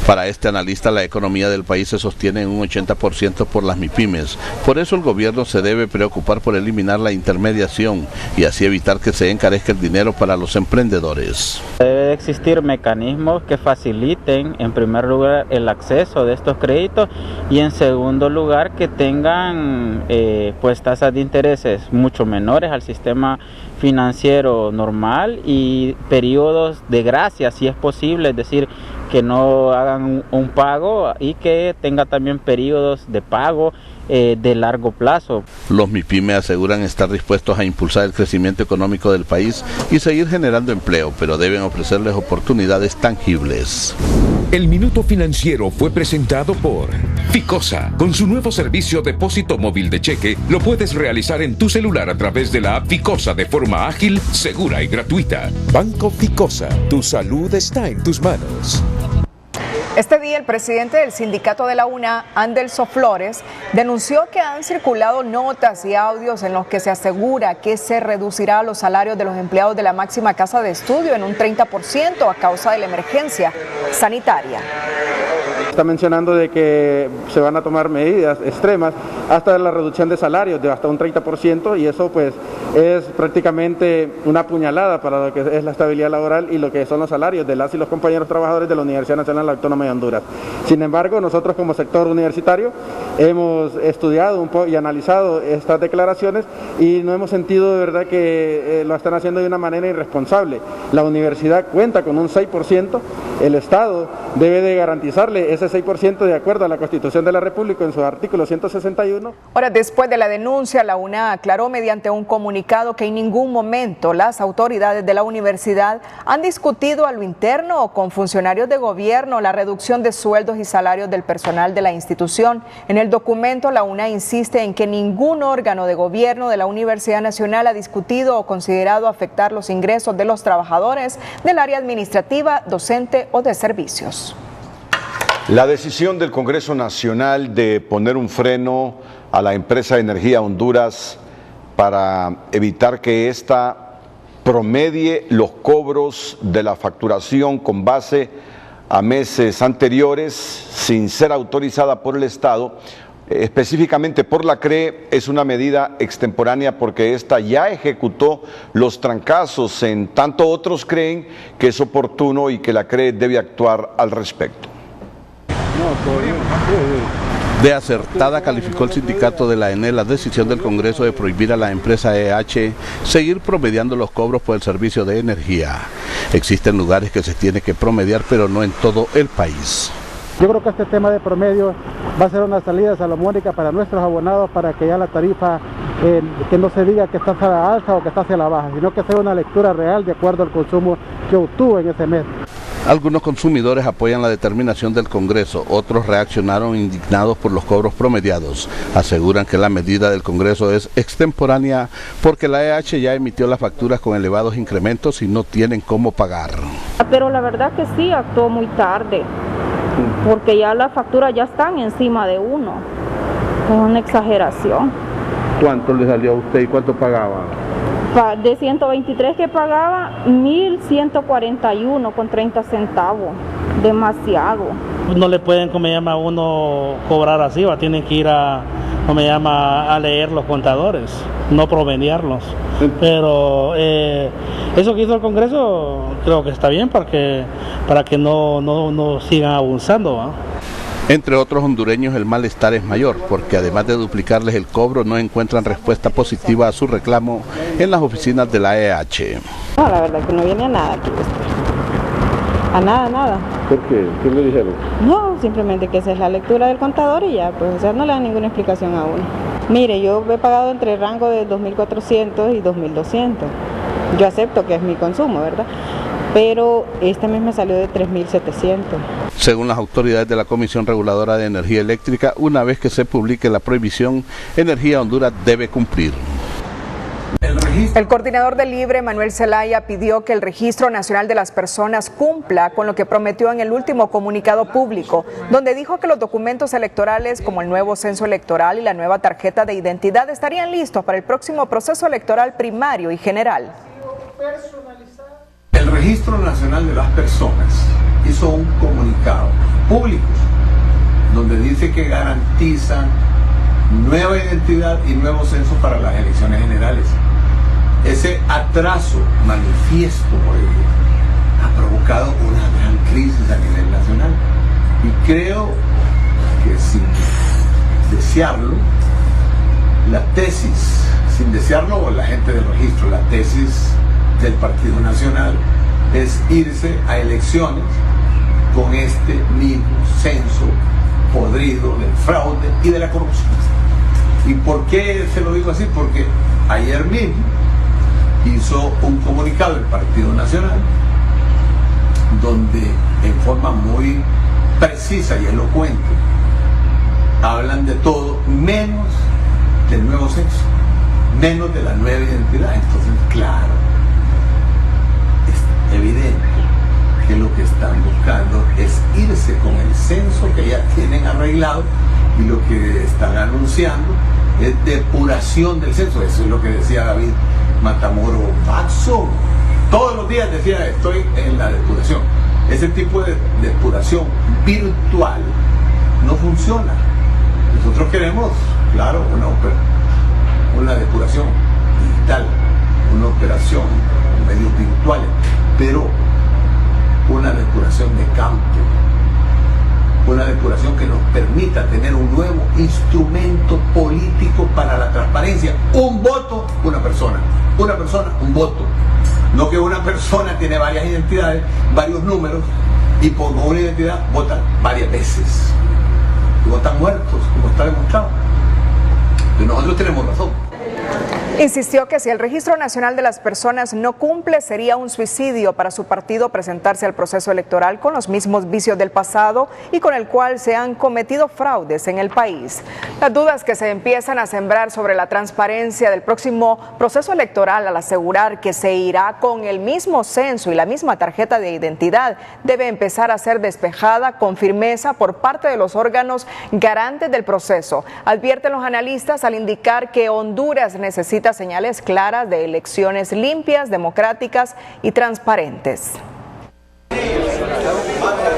Para este analista, la economía del país se sostiene en un 80% por las MIPYMES. Por eso el gobierno se debe preocupar por eliminar la intermediación y así evitar que se encarezca el dinero para los emprendedores. Debe existir mecanismos que faciliten, en primer lugar, el acceso de estos créditos y en segundo lugar que tengan pues tasas de intereses mucho menores al sistema financiero normal y periodos de gracia, si es posible, es decir, que no hagan un pago y que tenga también periodos de pago de largo plazo. Los MIPYME aseguran estar dispuestos a impulsar el crecimiento económico del país y seguir generando empleo, pero deben ofrecerles oportunidades tangibles. El Minuto Financiero fue presentado por Ficosa. Con su nuevo servicio Depósito Móvil de Cheque, lo puedes realizar en tu celular a través de la app Ficosa de forma ágil, segura y gratuita. Banco Ficosa, tu salud está en tus manos. Este día el presidente del sindicato de la UNA, Andelso Flores, denunció que han circulado notas y audios en los que se asegura que se reducirá los salarios de los empleados de la máxima casa de estudio en un 30% a causa de la emergencia sanitaria. Está mencionando de que se van a tomar medidas extremas hasta la reducción de salarios de hasta un 30%, y eso pues es prácticamente una puñalada para lo que es la estabilidad laboral y lo que son los salarios de las y los compañeros trabajadores de la Universidad Nacional Autónoma de Honduras. Sin embargo, nosotros como sector universitario hemos estudiado un poco y analizado estas declaraciones y no hemos sentido de verdad que lo están haciendo de una manera irresponsable. La universidad cuenta con un 6%, el Estado debe de garantizarle ese 6% de acuerdo a la Constitución de la República en su artículo 161. Ahora, después de la denuncia, la UNA aclaró mediante un comunicado que en ningún momento las autoridades de la universidad han discutido a lo interno o con funcionarios de gobierno la reducción de sueldos y salarios del personal de la institución. En el documento, la UNA insiste en que ningún órgano de gobierno de la Universidad Nacional ha discutido o considerado afectar los ingresos de los trabajadores del área administrativa, docente o de servicios. La decisión del Congreso Nacional de poner un freno a la empresa de Energía Honduras para evitar que ésta promedie los cobros de la facturación con base a meses anteriores sin ser autorizada por el Estado, específicamente por la CRE, es una medida extemporánea porque ésta ya ejecutó los trancazos, en tanto otros creen que es oportuno y que la CRE debe actuar al respecto. De acertada calificó el sindicato de la ENE la decisión del Congreso de prohibir a la empresa EH seguir promediando los cobros por el servicio de energía. Existen lugares que se tiene que promediar, pero no en todo el país. Yo creo que este tema de promedio va a ser una salida salomónica para nuestros abonados, para que ya la tarifa, que no se diga que está hacia la alza o que está hacia la baja, sino que sea una lectura real de acuerdo al consumo que obtuvo en ese mes. Algunos consumidores apoyan la determinación del Congreso, otros reaccionaron indignados por los cobros promediados. Aseguran que la medida del Congreso es extemporánea porque la EH ya emitió las facturas con elevados incrementos y no tienen cómo pagar. Pero la verdad que sí, actuó muy tarde, porque ya las facturas ya están encima de uno. Es una exageración. ¿Cuánto le salió a usted y cuánto pagaba? De 123 que pagaba, 1.141 con 30 centavos. Demasiado. No le pueden, como llama, uno cobrar así, va, tienen que ir a, como llama, a leer los contadores, no promediarlos. Pero eso que hizo el Congreso creo que está bien para que no sigan abusando, ¿va? Entre otros hondureños el malestar es mayor porque además de duplicarles el cobro no encuentran respuesta positiva a su reclamo en las oficinas de la EH. No, la verdad que no viene a nada aquí. A nada. ¿Por qué? ¿Qué le dijeron? No, simplemente que esa es la lectura del contador y ya, pues o sea, no le dan ninguna explicación a uno. Mire, yo he pagado entre el rango de 2.400 y 2.200. Yo acepto que es mi consumo, ¿verdad? Pero este mes me salió de 3.700. Según las autoridades de la Comisión Reguladora de Energía Eléctrica, una vez que se publique la prohibición, Energía Honduras debe cumplir. El coordinador del LIBRE, Manuel Zelaya, pidió que el Registro Nacional de las Personas cumpla con lo que prometió en el último comunicado público, donde dijo que los documentos electorales como el nuevo censo electoral y la nueva tarjeta de identidad estarían listos para el próximo proceso electoral primario y general. El Registro Nacional de las Personas hizo un comunicado público donde dice que garantizan nueva identidad y nuevo censo para las elecciones generales. Ese atraso manifiesto por ello ha provocado una gran crisis a nivel nacional y creo que sin desearlo la tesis sin desearlo la gente del registro, la tesis del Partido Nacional es irse a elecciones con este mismo censo podrido del fraude y de la corrupción. ¿Y por qué se lo digo así? Porque ayer mismo hizo un comunicado el Partido Nacional donde en forma muy precisa y elocuente hablan de todo menos del nuevo censo, menos de la nueva identidad. Entonces, claro, es evidente que lo que están buscando es irse con el censo que ya tienen arreglado, y lo que están anunciando es depuración del censo. Eso es lo que decía David Matamoro Baxo. Todos los días decía, estoy en la depuración. Ese tipo de depuración virtual no funciona. Nosotros queremos, claro, una depuración digital, una operación en medios virtuales, pero una depuración de campo, una depuración que nos permita tener un nuevo instrumento político para la transparencia. Un voto, una persona, un voto. No que una persona tiene varias identidades, varios números, y por una identidad votan varias veces. Y votan muertos, como está demostrado. Y nosotros tenemos razón. Insistió que si el Registro Nacional de las Personas no cumple, sería un suicidio para su partido presentarse al proceso electoral con los mismos vicios del pasado y con el cual se han cometido fraudes en el país. Las dudas que se empiezan a sembrar sobre la transparencia del próximo proceso electoral al asegurar que se irá con el mismo censo y la misma tarjeta de identidad debe empezar a ser despejada con firmeza por parte de los órganos garantes del proceso, advierten los analistas al indicar que Honduras necesita señales claras de elecciones limpias, democráticas y transparentes.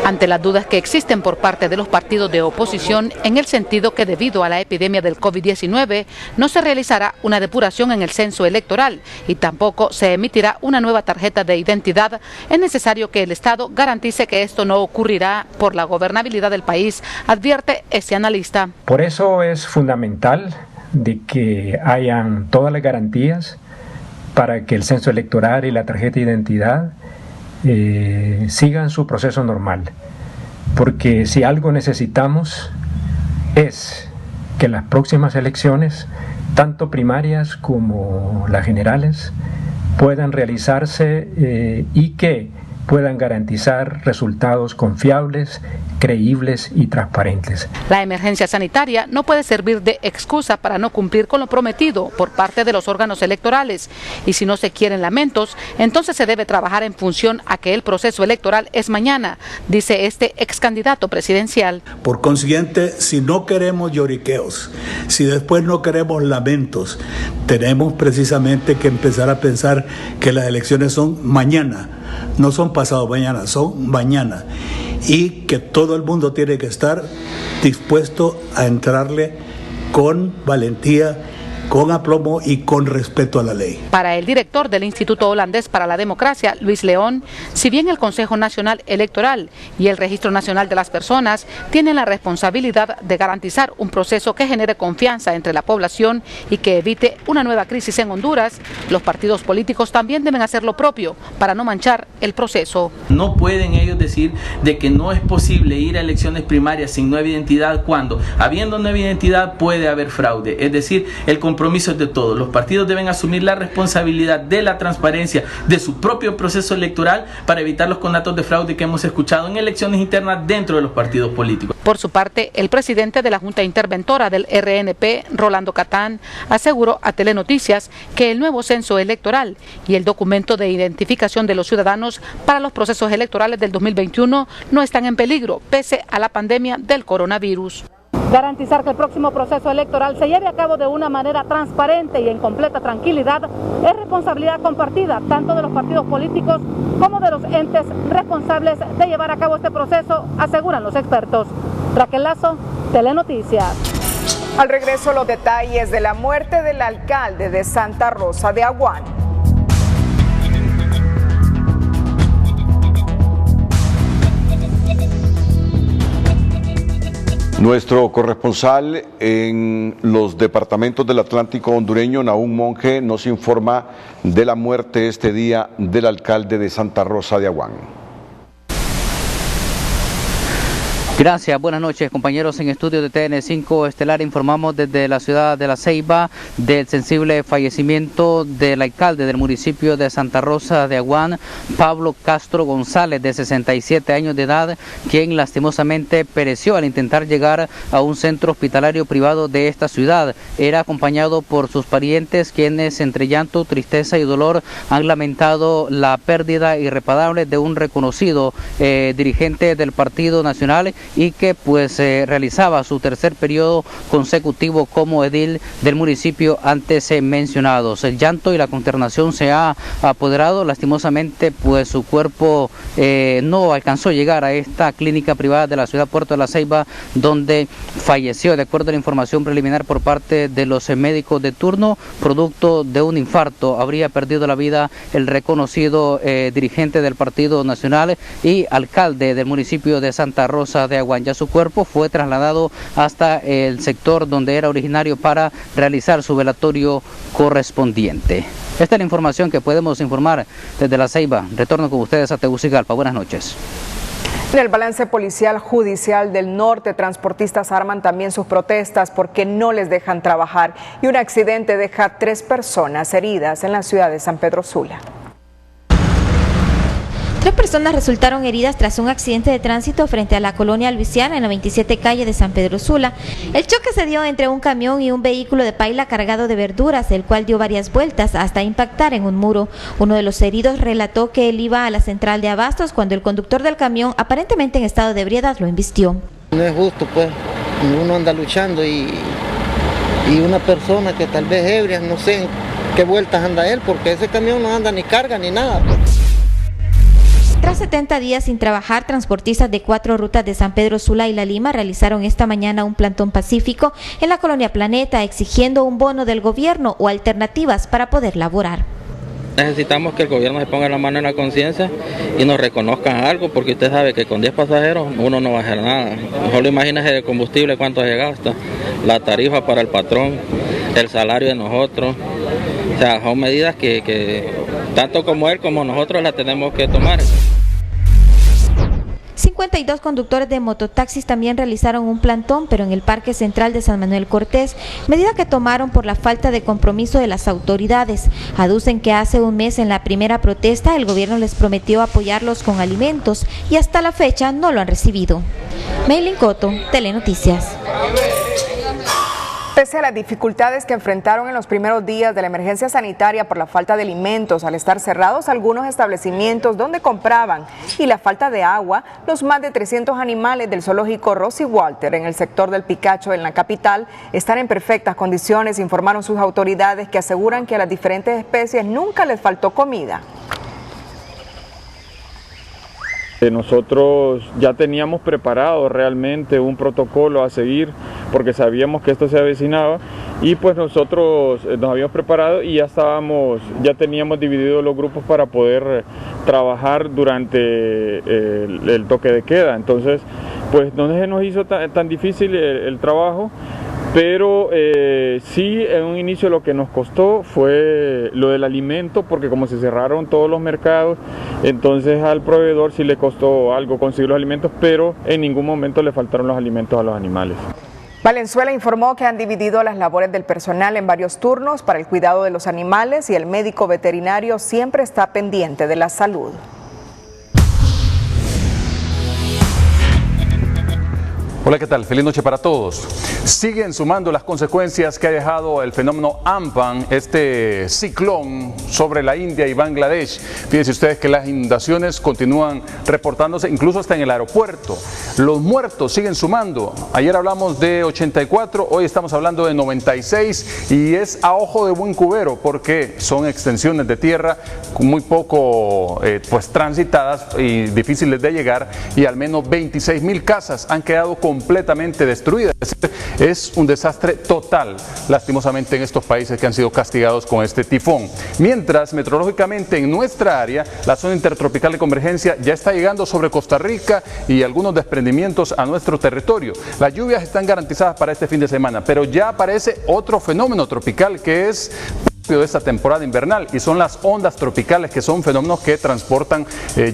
Ante las dudas que existen por parte de los partidos de oposición en el sentido que debido a la epidemia del COVID-19 no se realizará una depuración en el censo electoral y tampoco se emitirá una nueva tarjeta de identidad, es necesario que el Estado garantice que esto no ocurrirá por la gobernabilidad del país, advierte este analista. Por eso es fundamental de que hayan todas las garantías para que el censo electoral y la tarjeta de identidad sigan su proceso normal, porque si algo necesitamos es que las próximas elecciones, tanto primarias como las generales, puedan realizarse y que puedan garantizar resultados confiables, creíbles y transparentes. La emergencia sanitaria no puede servir de excusa para no cumplir con lo prometido por parte de los órganos electorales, y si no se quieren lamentos, entonces se debe trabajar en función a que el proceso electoral es mañana, dice este ex candidato presidencial. Por consiguiente, si no queremos lloriqueos, si después no queremos lamentos, tenemos precisamente que empezar a pensar que las elecciones son mañana, no son pasado mañana, son mañana, y que todo el mundo tiene que estar dispuesto a entrarle con valentía, con aplomo y con respeto a la ley. Para el director del Instituto Holandés para la Democracia, Luis León, si bien el Consejo Nacional Electoral y el Registro Nacional de las Personas tienen la responsabilidad de garantizar un proceso que genere confianza entre la población y que evite una nueva crisis en Honduras, los partidos políticos también deben hacer lo propio para no manchar el proceso. No pueden ellos decir de que no es posible ir a elecciones primarias sin nueva identidad cuando, habiendo nueva identidad, puede haber fraude. Es decir, el compromisos de todos. Los partidos deben asumir la responsabilidad de la transparencia de su propio proceso electoral para evitar los conatos de fraude que hemos escuchado en elecciones internas dentro de los partidos políticos. Por su parte, el presidente de la Junta Interventora del RNP, Rolando Catán, aseguró a Telenoticias que el nuevo censo electoral y el documento de identificación de los ciudadanos para los procesos electorales del 2021 no están en peligro, pese a la pandemia del coronavirus. Garantizar que el próximo proceso electoral se lleve a cabo de una manera transparente y en completa tranquilidad es responsabilidad compartida tanto de los partidos políticos como de los entes responsables de llevar a cabo este proceso, aseguran los expertos. Raquel Lazo, Telenoticias. Al regreso, los detalles de la muerte del alcalde de Santa Rosa de Aguán. Nuestro corresponsal en los departamentos del Atlántico hondureño, Nahum Monge, nos informa de la muerte este día del alcalde de Santa Rosa de Aguán. Gracias, buenas noches compañeros. En estudio de TN5 Estelar informamos desde la ciudad de La Ceiba del sensible fallecimiento del alcalde del municipio de Santa Rosa de Aguán, Pablo Castro González, de 67 años de edad, quien lastimosamente pereció al intentar llegar a un centro hospitalario privado de esta ciudad. Era acompañado por sus parientes, quienes entre llanto, tristeza y dolor han lamentado la pérdida irreparable de un reconocido dirigente del Partido Nacional y que realizaba su tercer periodo consecutivo como edil del municipio antes mencionados. El llanto y la consternación se ha apoderado. Lastimosamente su cuerpo no alcanzó a llegar a esta clínica privada de la ciudad Puerto de La Ceiba, donde falleció, de acuerdo a la información preliminar por parte de los médicos de turno, producto de un infarto. Habría perdido la vida el reconocido dirigente del Partido Nacional y alcalde del municipio de Santa Rosa de Aguán. Ya su cuerpo fue trasladado hasta el sector donde era originario para realizar su velatorio correspondiente. Esta es la información que podemos informar desde La Ceiba. Retorno con ustedes a Tegucigalpa. Buenas noches. En el balance policial judicial del norte, transportistas arman también sus protestas porque no les dejan trabajar y un accidente deja 3 personas heridas en la ciudad de San Pedro Sula. 3 personas resultaron heridas tras un accidente de tránsito frente a la colonia Luisiana en la 27 calle de San Pedro Sula. El choque se dio entre un camión y un vehículo de paila cargado de verduras, el cual dio varias vueltas hasta impactar en un muro. Uno de los heridos relató que él iba a la central de abastos cuando el conductor del camión, aparentemente en estado de ebriedad, lo embistió. No es justo, pues, uno anda luchando y una persona que tal vez ebria, no sé en qué vueltas anda él, porque ese camión no anda ni carga ni nada. Tras 70 días sin trabajar, transportistas de 4 rutas de San Pedro Sula y La Lima realizaron esta mañana un plantón pacífico en la colonia Planeta, exigiendo un bono del gobierno o alternativas para poder laborar. Necesitamos que el gobierno se ponga la mano en la conciencia y nos reconozcan algo, porque usted sabe que con 10 pasajeros uno no va a hacer nada. Solo imagínese el combustible cuánto se gasta, la tarifa para el patrón, el salario de nosotros. O sea, son medidas que tanto como él como nosotros las tenemos que tomar. 52 conductores de mototaxis también realizaron un plantón, pero en el Parque Central de San Manuel Cortés, medida que tomaron por la falta de compromiso de las autoridades. Aducen que hace un mes, en la primera protesta, el gobierno les prometió apoyarlos con alimentos y hasta la fecha no lo han recibido. Meilin Coto, Telenoticias. Pese a las dificultades que enfrentaron en los primeros días de la emergencia sanitaria por la falta de alimentos al estar cerrados algunos establecimientos donde compraban y la falta de agua, los más de 300 animales del zoológico Rosy Walter en el sector del Picacho en la capital están en perfectas condiciones, informaron sus autoridades, que aseguran que a las diferentes especies nunca les faltó comida. Nosotros ya teníamos preparado realmente un protocolo a seguir porque sabíamos que esto se avecinaba y pues nosotros nos habíamos preparado y ya teníamos dividido los grupos para poder trabajar durante el toque de queda. Entonces pues no se nos hizo tan difícil el trabajo. Pero sí, en un inicio lo que nos costó fue lo del alimento, porque como se cerraron todos los mercados, entonces al proveedor sí le costó algo conseguir los alimentos, pero en ningún momento le faltaron los alimentos a los animales. Valenzuela informó que han dividido las labores del personal en varios turnos para el cuidado de los animales y el médico veterinario siempre está pendiente de la salud. Hola, ¿qué tal? Feliz noche para todos. Siguen sumando las consecuencias que ha dejado el fenómeno Amphan, este ciclón sobre la India y Bangladesh. Fíjense ustedes que las inundaciones continúan reportándose, incluso hasta en el aeropuerto. Los muertos siguen sumando. Ayer hablamos de 84, hoy estamos hablando de 96 y es a ojo de buen cubero porque son extensiones de tierra muy poco transitadas y difíciles de llegar y al menos 26.000 casas han quedado con completamente destruida. Es un desastre total, lastimosamente, en estos países que han sido castigados con este tifón. Mientras, meteorológicamente, en nuestra área, la zona intertropical de convergencia ya está llegando sobre Costa Rica y algunos desprendimientos a nuestro territorio. Las lluvias están garantizadas para este fin de semana, pero ya aparece otro fenómeno tropical que es de esta temporada invernal, y son las ondas tropicales, que son fenómenos que transportan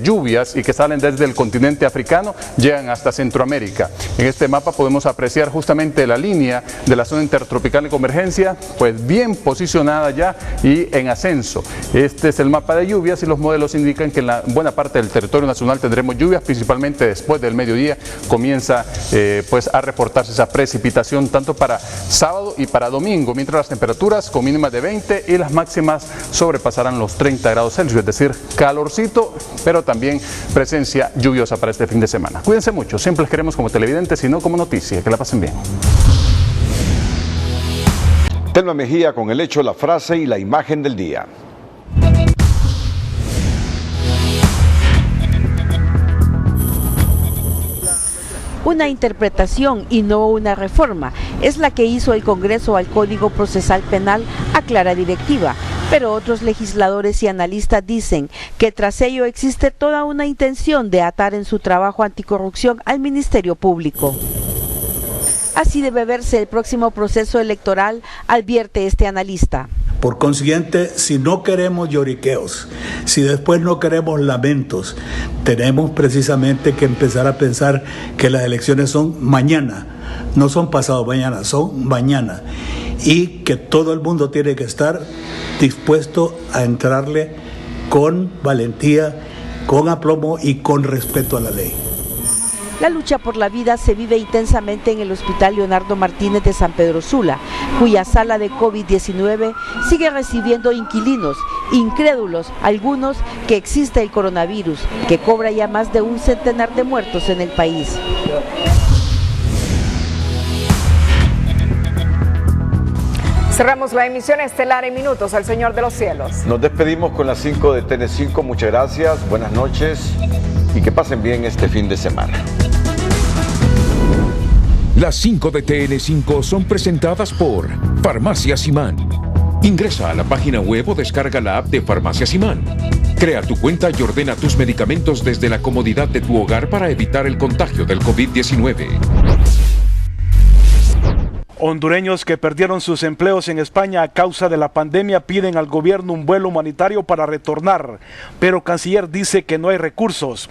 lluvias y que salen desde el continente africano, llegan hasta Centroamérica. En este mapa podemos apreciar justamente la línea de la zona intertropical de convergencia, pues bien posicionada ya y en ascenso. Este es el mapa de lluvias y los modelos indican que en la buena parte del territorio nacional tendremos lluvias, principalmente después del mediodía comienza pues a reportarse esa precipitación tanto para sábado y para domingo, mientras las temperaturas con mínimas de 20 y las máximas sobrepasarán los 30 grados Celsius, es decir, calorcito, pero también presencia lluviosa para este fin de semana. Cuídense mucho, siempre les queremos como televidentes y no como noticia. Que la pasen bien. Telma Mejía con el hecho, la frase y la imagen del día. Una interpretación y no una reforma es la que hizo el Congreso al Código Procesal Penal, aclara directiva, pero otros legisladores y analistas dicen que tras ello existe toda una intención de atar en su trabajo anticorrupción al Ministerio Público. Así debe verse el próximo proceso electoral, advierte este analista. Por consiguiente, si no queremos lloriqueos, si después no queremos lamentos, tenemos precisamente que empezar a pensar que las elecciones son mañana, no son pasado mañana, son mañana, y que todo el mundo tiene que estar dispuesto a entrarle con valentía, con aplomo y con respeto a la ley. La lucha por la vida se vive intensamente en el Hospital Leonardo Martínez de San Pedro Sula, cuya sala de COVID-19 sigue recibiendo inquilinos, incrédulos, algunos que existe el coronavirus, que cobra ya más de 100 de muertos en el país. Cerramos la emisión estelar en minutos al Señor de los Cielos. Nos despedimos con las 5 de TN5. Muchas gracias, buenas noches y que pasen bien este fin de semana. Las 5 de TN5 son presentadas por Farmacia Simán. Ingresa a la página web o descarga la app de Farmacia Simán. Crea tu cuenta y ordena tus medicamentos desde la comodidad de tu hogar para evitar el contagio del COVID-19. Hondureños que perdieron sus empleos en España a causa de la pandemia piden al gobierno un vuelo humanitario para retornar, pero Canciller dice que no hay recursos.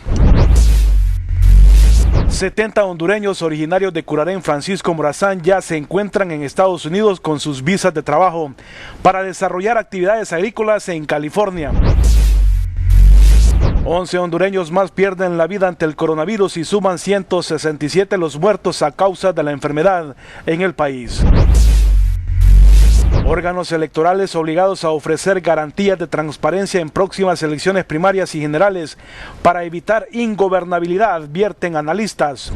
70 hondureños originarios de Curarén, Francisco Morazán, ya se encuentran en Estados Unidos con sus visas de trabajo para desarrollar actividades agrícolas en California. 11 hondureños más pierden la vida ante el coronavirus y suman 167 los muertos a causa de la enfermedad en el país. Órganos electorales obligados a ofrecer garantías de transparencia en próximas elecciones primarias y generales para evitar ingobernabilidad, advierten analistas.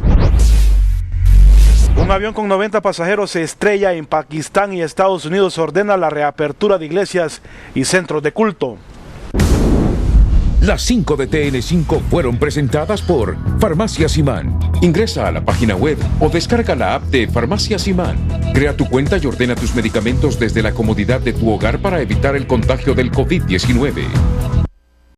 Un avión con 90 pasajeros se estrella en Pakistán y Estados Unidos ordena la reapertura de iglesias y centros de culto. Las 5 de TN5 fueron presentadas por Farmacia Simán. Ingresa a la página web o descarga la app de Farmacia Simán. Crea tu cuenta y ordena tus medicamentos desde la comodidad de tu hogar para evitar el contagio del COVID-19.